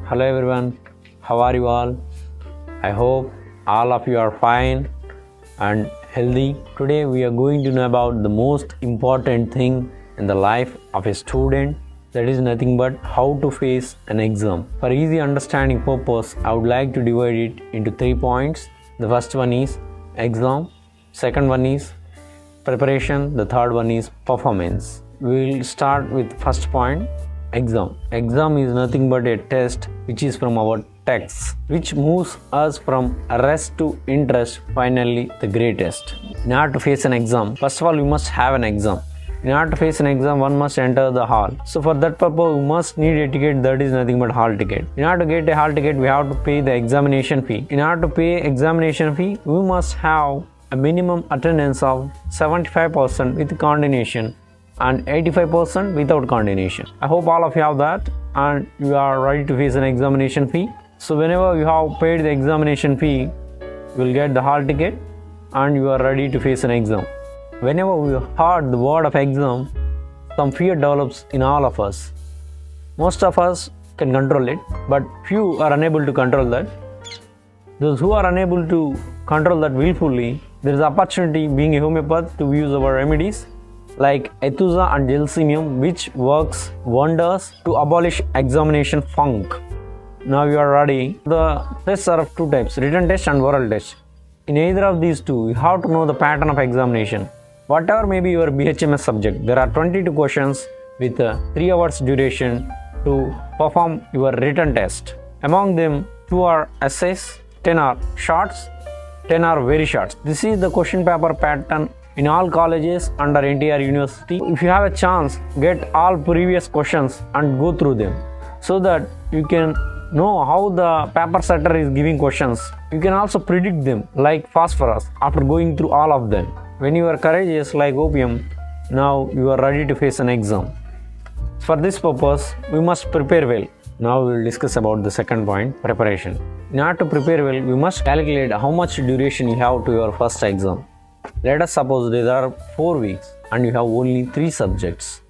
Hello everyone, how are you all? I hope all of you are fine and healthy. Today we are going to know about the most important thing in the life of a student, that is nothing but how to face an exam. For easy understanding purpose, I would like to divide it into 3 points. The first one is exam, second one is preparation, the third one is performance. We will start with first point, exam. Exam is nothing but a test which is from our texts, which moves us from rest to interest, finally the greatest. In order to face an exam, first of all we must have an exam. In order to face an exam, one must enter the hall. So for that purpose, we must need a ticket, that is nothing but hall ticket. In order to get a hall ticket, we have to pay the examination fee. In order to pay examination fee, we must have a minimum attendance of 75% with coordination and 85% without coordination. I hope all of you have that and you are ready to face an examination fee. So whenever you have paid the examination fee, you will get the hall ticket and you are ready to face an exam. Whenever we heard the word of exam, some fear develops in all of us. Most of us can control it, but few are unable to control that. Those who are unable to control that willfully, there is opportunity being a homeopath to use our remedies like Aethusa and Gelsemium, which works wonders to abolish examination funk. Now you are ready. The tests are of two types, written test and oral test. In either of these two, you have to know the pattern of examination. Whatever may be your BHMS subject, there are 22 questions with 3 hours duration to perform your written test. Among them, 2 are essays, 10 are shorts, 10 are very shorts. This is the question paper pattern in all colleges under NTR University. If you have a chance, get all previous questions and go through them so that you can know how the paper setter is giving questions. You can also predict them like phosphorus after going through all of them. When you are courageous like opium, now you are ready to face an exam. For this purpose, we must prepare well. Now we will discuss about the second point, preparation. In order to prepare well, we must calculate how much duration you have to your first exam. Let us suppose there are 4 weeks and you have only 3 subjects.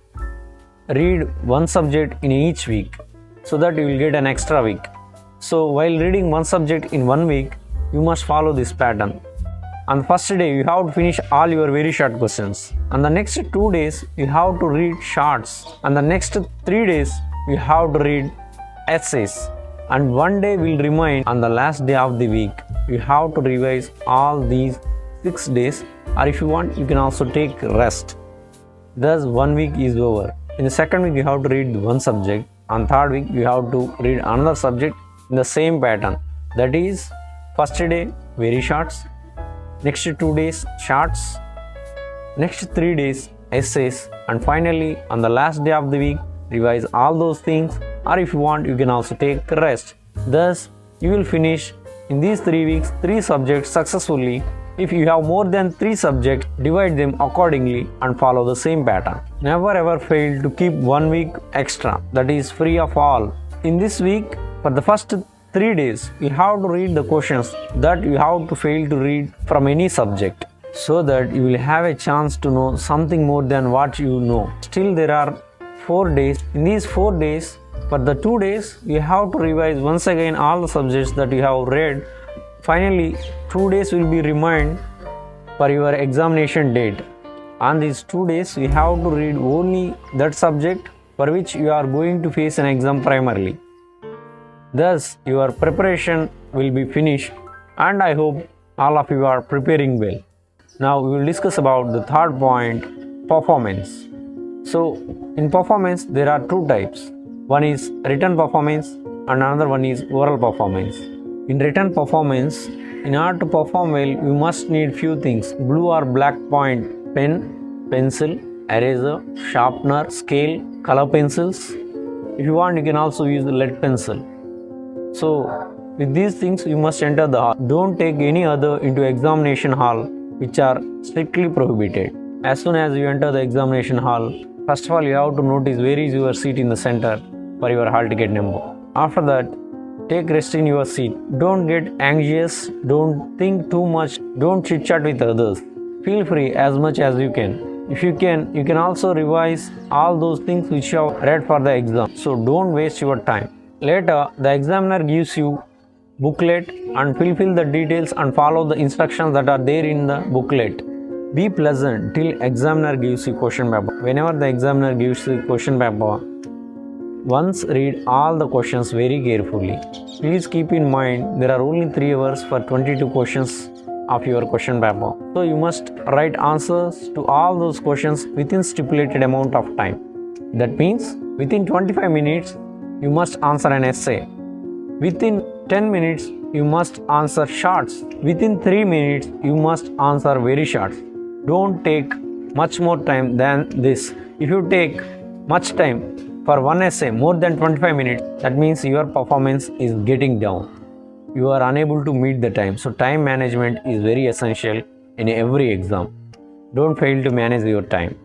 Read one subject in each week so that you will get an extra week. So while reading one subject in 1 week, you must follow this pattern. On the first day, you have to finish all your very short questions. On the next 2 days, you have to read shorts. On the next 3 days, you have to read essays. And 1 day will remain on the last day of the week. You have to revise all these 6 days, or if you want, you can also take rest. Thus, 1 week is over. In the second week, you have to read one subject. On third week, you have to read another subject in the same pattern. That is, first day, very shorts. Next 2 days, shorts. Next 3 days, essays. And finally, on the last day of the week, revise all those things. Or if you want, you can also take rest. Thus, you will finish in these 3 weeks 3 subjects successfully. If you have more than 3 subjects, divide them accordingly and follow the same pattern. Never ever fail to keep 1 week extra, that is free of all. In this week, for the first 3 days, you have to read the questions that you have to fail to read from any subject, so that you will have a chance to know something more than what you know. Still there are 4 days. In these 4 days, for the 2 days, you have to revise once again all the subjects that you have read. Finally, 2 days will be remained for your examination date. On these 2 days, you have to read only that subject for which you are going to face an exam primarily. Thus, your preparation will be finished, and I hope all of you are preparing well. Now, we will discuss about the third point, performance. So, in performance, there are 2 types. One is written performance and another one is oral performance. In written performance, in order to perform well, you must need few things: blue or black point pen, pencil, eraser, sharpener, scale, color pencils. If you want, you can also use the lead pencil. So, with these things, you must enter the hall. Don't take any other into examination hall, which are strictly prohibited. As soon as you enter the examination hall, first of all, you have to notice where is your seat in the center for your hall ticket number. After that, take rest in your seat. Don't get anxious, don't think too much, don't chit chat with others. Feel free as much as you can. If you can also revise all those things which you have read for the exam. So don't waste your time. Later, the examiner gives you booklet and fulfill the details and follow the instructions that are there in the booklet. Be pleasant till examiner gives you question paper. Whenever the examiner gives you question paper, once read all the questions very carefully. Please keep in mind there are only 3 hours for 22 questions of your question paper. So you must write answers to all those questions within stipulated amount of time. That means within 25 minutes you must answer an essay. Within 10 minutes you must answer shorts. Within 3 minutes you must answer very shorts. Don't take much more time than this. If you take much time for one essay more than 25 minutes, that means your performance is getting down. You are unable to meet the time. So time management is very essential in every exam. Don't fail to manage your time,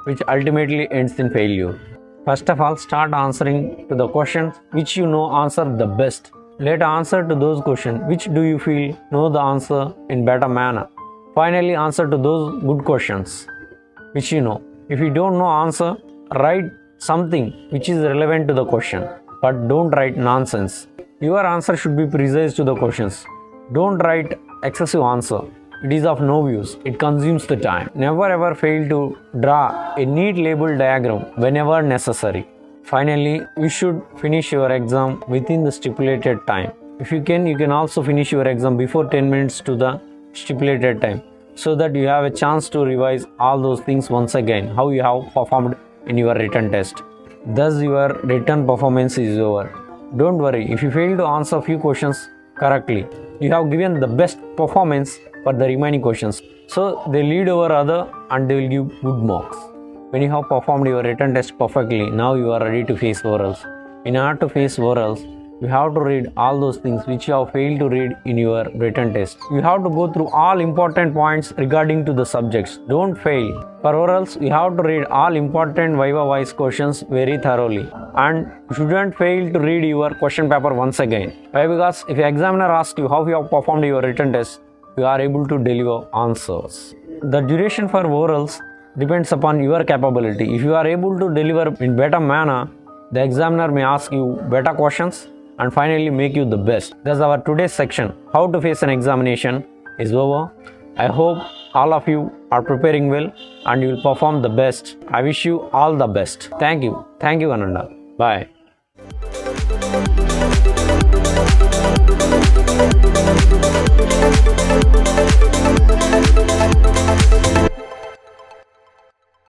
which ultimately ends in failure. First of all, start answering to the questions which you know answer the best. Let answer to those questions which do you feel know the answer in better manner. Finally, answer to those good questions which you know. If you don't know answer, write something which is relevant to the question, but don't write nonsense. Your answer should be precise to the questions. Don't write excessive answer. It is of no use. It consumes the time. Never ever fail to draw a neat label diagram whenever necessary. Finally, you should finish your exam within the stipulated time. If you can also finish your exam before 10 minutes to the stipulated time, so that you have a chance to revise all those things once again, how you have performed in your written test. Thus your written performance is over. Don't worry if you fail to answer few questions correctly. You have given the best performance for the remaining questions. So they lead over other and they will give good marks. When you have performed your written test perfectly, now you are ready to face orals. In order to face orals, you have to read all those things which you have failed to read in your written test. You have to go through all important points regarding to the subjects. Don't fail. For orals, you have to read all important viva voice questions very thoroughly. And you shouldn't fail to read your question paper once again. Why? Because if the examiner asks you how you have performed your written test, you are able to deliver answers. The duration for orals depends upon your capability. If you are able to deliver in better manner, the examiner may ask you better questions and finally make you the best. Thus our today's section, how to face an examination, is over. I hope all of you are preparing well and you will perform the best. I wish you all the best. Thank you. Thank you, Ananda. Bye.